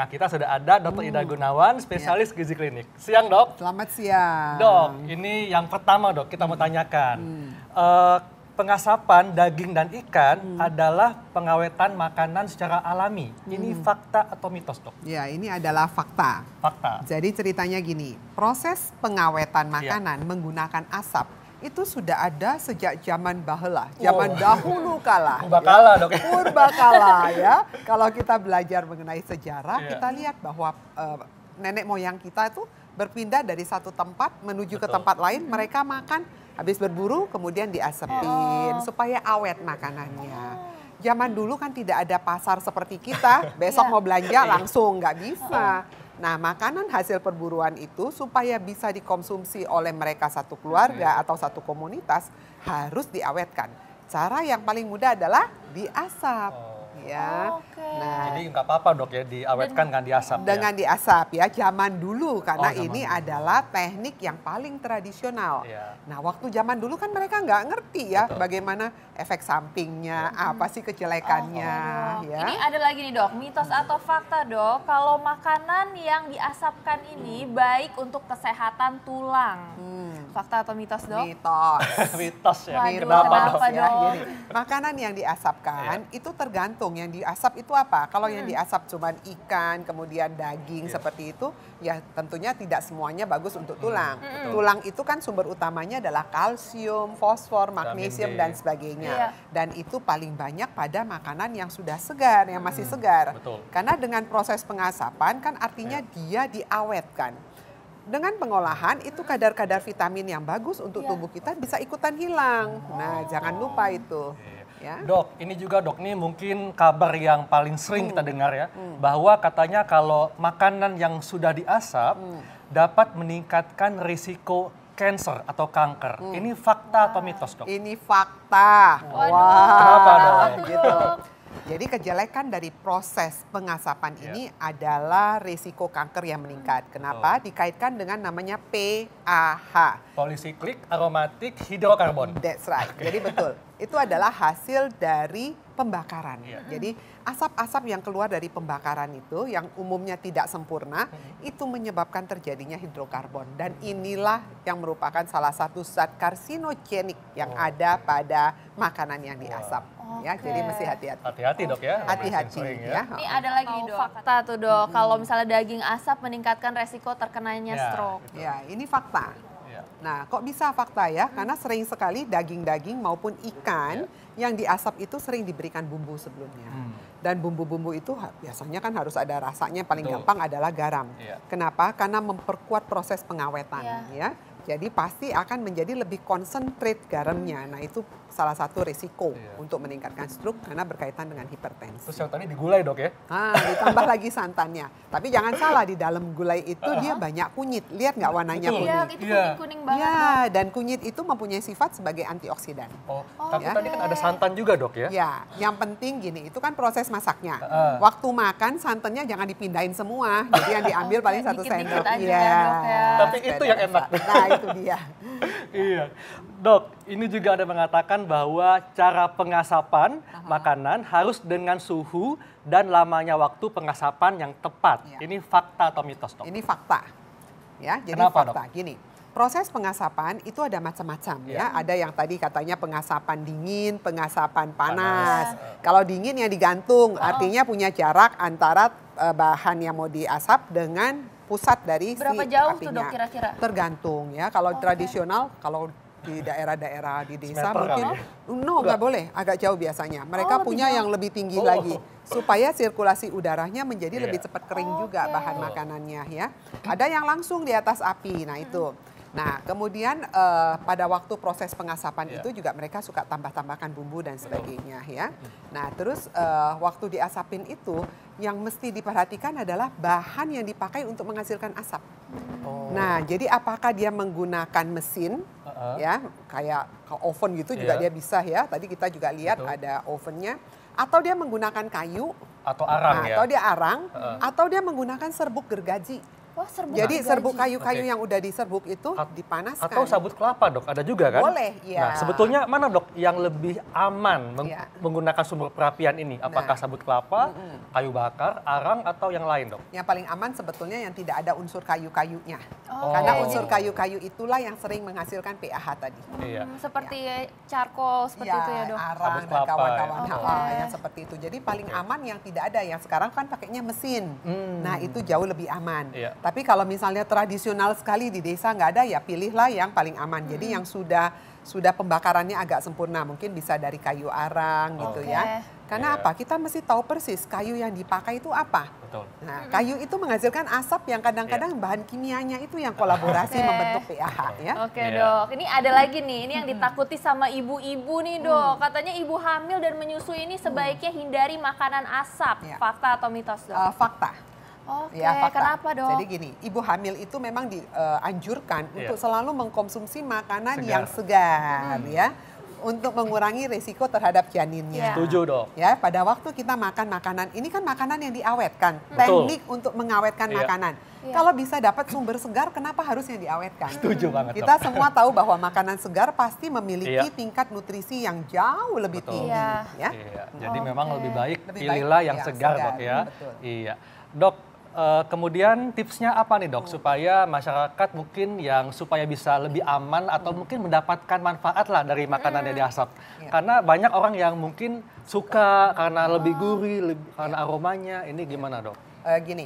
tengah kita sudah ada Dr. Ida Gunawan, spesialis gizi klinik. Siang, Dok. Selamat siang. Dok, ini yang pertama, Dok, kita mau tanyakan. Pengasapan daging dan ikan adalah pengawetan makanan secara alami. Ini fakta atau mitos, Dok? Ya, ini adalah fakta. Fakta. Jadi ceritanya gini, proses pengawetan makanan menggunakan asap itu sudah ada sejak zaman bahela, zaman dahulu kala. Purbakala, Dok. Purbakala ya. Kalau kita belajar mengenai sejarah, kita lihat bahwa nenek moyang kita itu berpindah dari satu tempat menuju ke tempat lain, mereka makan habis berburu kemudian diasepin supaya awet makanannya. Zaman dulu kan tidak ada pasar seperti kita, besok mau belanja langsung nggak bisa. Nah, makanan hasil perburuan itu supaya bisa dikonsumsi oleh mereka satu keluarga atau satu komunitas harus diawetkan. Cara yang paling mudah adalah diasap. Ya. Nah, jadi nggak apa-apa, Dok, ya diawetkan kan diasap. Dengan diasap ya, zaman dulu karena ini adalah teknik yang paling tradisional. Nah, waktu zaman dulu kan mereka nggak ngerti ya bagaimana efek sampingnya, apa sih kejelekannya. Ya. Ini ada lagi nih, Dok, mitos atau fakta, Dok, kalau makanan yang diasapkan ini baik untuk kesehatan tulang. Fakta atau mitos, Dok? Mitos. Mitos ya. Waduh, Kenapa, Dok? kenapa, Ya, Dok? gini, makanan yang diasapkan itu tergantung yang diasap itu apa. Kalau yang diasap cuma ikan, kemudian daging seperti itu, ya tentunya tidak semuanya bagus untuk tulang. Tulang itu kan sumber utamanya adalah kalsium, fosfor, magnesium, dan sebagainya. Dan itu paling banyak pada makanan yang sudah segar, yang masih segar. Karena dengan proses pengasapan kan artinya dia diawetkan. Dengan pengolahan itu kadar-kadar vitamin yang bagus untuk tubuh kita bisa ikutan hilang. Nah, jangan lupa itu. Ya. Dok, ini juga, Dok, nih mungkin kabar yang paling sering kita dengar ya, bahwa katanya kalau makanan yang sudah diasap dapat meningkatkan risiko kanker atau kanker. Ini fakta atau mitos, Dok? Ini fakta. Kenapa, Dok? Gitu. Jadi kejelekan dari proses pengasapan ini adalah risiko kanker yang meningkat. Kenapa? Dikaitkan dengan namanya PAH. Polycyclic aromatic hydrocarbon. That's right. Jadi betul. Itu adalah hasil dari pembakaran. Jadi asap-asap yang keluar dari pembakaran itu yang umumnya tidak sempurna itu menyebabkan terjadinya hidrokarbon. Dan inilah yang merupakan salah satu zat karsinogenik yang ada pada makanan yang diasap. Ya, jadi mesti hati-hati. Hati-hati, Dok, ya. Hati-hati ya. Ini ada lagi nih, Dok, fakta tuh, Dok. Kalau misalnya daging asap meningkatkan resiko terkenanya stroke. Ya, ini fakta. Nah, kok bisa fakta ya? Karena sering sekali daging-daging maupun ikan yang diasap itu sering diberikan bumbu sebelumnya. Dan bumbu-bumbu itu biasanya kan harus ada rasanya, paling gampang adalah garam. Kenapa? Karena memperkuat proses pengawetan ya. Jadi pasti akan menjadi lebih concentrate garamnya. Nah, itu salah satu risiko untuk meningkatkan stroke karena berkaitan dengan hipertensi. Terus yang tadi digulai, Dok, ya? Ditambah lagi santannya. Tapi jangan salah, di dalam gulai itu dia banyak kunyit. Lihat nggak warnanya kunyit? Iya, itu kuning-kuning banget. Ya, dan kunyit itu mempunyai sifat sebagai antioksidan. Tapi tadi kan ada santan juga, Dok, ya? Ya, yang penting gini, itu kan proses masaknya. Waktu makan santannya jangan dipindahin semua. Jadi yang diambil paling satu dikit-dikit sendok. aja ya, Dok, ya. Tapi itu yang enak. Nah, itu dia. Iya. Dok, ini juga ada mengatakan bahwa cara pengasapan makanan harus dengan suhu dan lamanya waktu pengasapan yang tepat. Ini fakta atau mitos, Dok? Ini fakta. Ya, jadi Kenapa, fakta. Gini, proses pengasapan itu ada macam-macam ya. Ada yang tadi katanya pengasapan dingin, pengasapan panas. Kalau dingin yang digantung, artinya punya jarak antara bahan yang mau diasap dengan pusat dari Berapa si jauh apinya. tuh, Dok, kira-kira? Tergantung ya. Kalau tradisional, kalau di daerah-daerah di desa Semeter mungkin kali nggak boleh, agak jauh biasanya. Mereka punya yang lebih tinggi lagi supaya sirkulasi udaranya menjadi lebih cepat kering juga bahan makanannya ya. Ada yang langsung di atas api. Nah, itu. Nah, kemudian pada waktu proses pengasapan itu juga mereka suka tambah-tambahkan bumbu dan sebagainya ya. Nah, terus waktu diasapin itu yang mesti diperhatikan adalah bahan yang dipakai untuk menghasilkan asap. Nah, jadi apakah dia menggunakan mesin ya, kayak oven gitu juga dia bisa ya. Tadi kita juga lihat ada ovennya. Atau dia menggunakan kayu. Atau arang ya? Atau dia arang. Atau dia menggunakan serbuk gergaji. Wah, serbuk Jadi gergaji. serbuk kayu-kayu Oke. yang udah diserbuk itu dipanaskan. Atau sabut kelapa dok, ada juga kan? Boleh, ya. Nah sebetulnya mana dok yang lebih aman Iya. menggunakan sumber perapian ini? Apakah sabut kelapa, kayu bakar, arang atau yang lain dok? Yang paling aman sebetulnya yang tidak ada unsur kayu-kayunya. Oh. Karena unsur kayu-kayu itulah yang sering menghasilkan pH tadi. Iya. Seperti charcoal seperti itu ya dok. arang Sabut dan kelapa, kawan-kawan ya. yang seperti itu. Jadi paling aman yang tidak ada. Yang sekarang kan pakainya mesin. Nah itu jauh lebih aman. Iya. Tapi kalau misalnya tradisional sekali di desa nggak ada, ya pilihlah yang paling aman. Jadi yang sudah pembakarannya agak sempurna, mungkin bisa dari kayu arang gitu Oke. ya. Karena Iya. apa? Kita mesti tahu persis kayu yang dipakai itu apa. Betul. Nah, kayu itu menghasilkan asap yang kadang-kadang bahan kimianya itu yang kolaborasi Oke. membentuk pH ya. Oke Iya. dok, ini ada lagi nih, ini yang ditakuti sama ibu-ibu nih dok. Katanya ibu hamil dan menyusui ini sebaiknya hindari makanan asap. Iya. Fakta atau mitos dok? Fakta. Oke, Ya, fakta. kenapa dok? Jadi gini, ibu hamil itu memang dianjurkan Iya. untuk selalu mengkonsumsi makanan Segar. yang segar ya, untuk mengurangi risiko terhadap janinnya. Iya. Setuju dok. Ya, pada waktu kita makan makanan, ini kan makanan yang diawetkan, Betul. teknik untuk mengawetkan Iya. makanan. Iya. Kalau bisa dapat sumber segar, kenapa harus yang diawetkan? Setuju banget Kita dok. semua tahu bahwa makanan segar pasti memiliki Iya. tingkat nutrisi yang jauh lebih Betul. tinggi. Iya. Ya. Iya, jadi Oke. memang lebih baik Lebih pilihlah baik, yang ya, segar segar, dok ya. betul. Iya, dok. Kemudian tipsnya apa nih dok supaya masyarakat mungkin yang supaya bisa lebih aman atau mungkin mendapatkan manfaat lah dari makanan yang diasap. Iya. Karena banyak orang yang mungkin suka karena lebih gurih, karena aromanya. Ini gimana dok? Gini,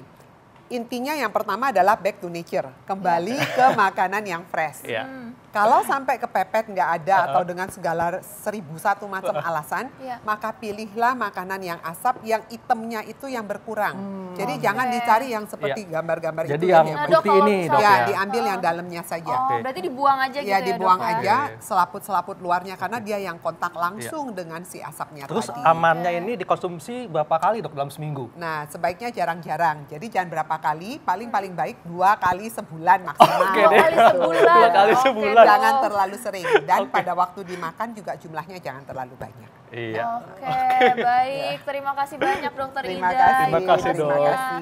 intinya yang pertama adalah back to nature, kembali ke makanan yang fresh. Iya. Kalau sampai kepepet nggak ada atau dengan segala 1001 macam alasan, Iya. maka pilihlah makanan yang asap, yang itemnya itu yang berkurang. Jadi Oke. jangan dicari yang seperti gambar-gambar Jadi itu yang Nah, Dok, putih kalau ini dok ya, ya. diambil yang dalamnya saja. Oh, Oke. berarti dibuang aja gitu Ya ya dibuang dok, ya? aja Oke. selaput-selaput luarnya karena dia yang kontak langsung dengan si asapnya Terus tadi. amannya ini dikonsumsi berapa kali dok dalam seminggu? Nah, sebaiknya jarang-jarang. Jadi jangan berapa kali, paling baik 2 kali sebulan maksimal. Oke Dua deh. kali sebulan. 2 kali Oke, sebulan. Dok. Jangan terlalu sering. Dan Oke. pada waktu dimakan juga jumlahnya jangan terlalu banyak. Iya. Oke, baik. Terima kasih banyak dokter Terima Ida. kasih. Terima kasih, informasinya. Dok. Terima kasih.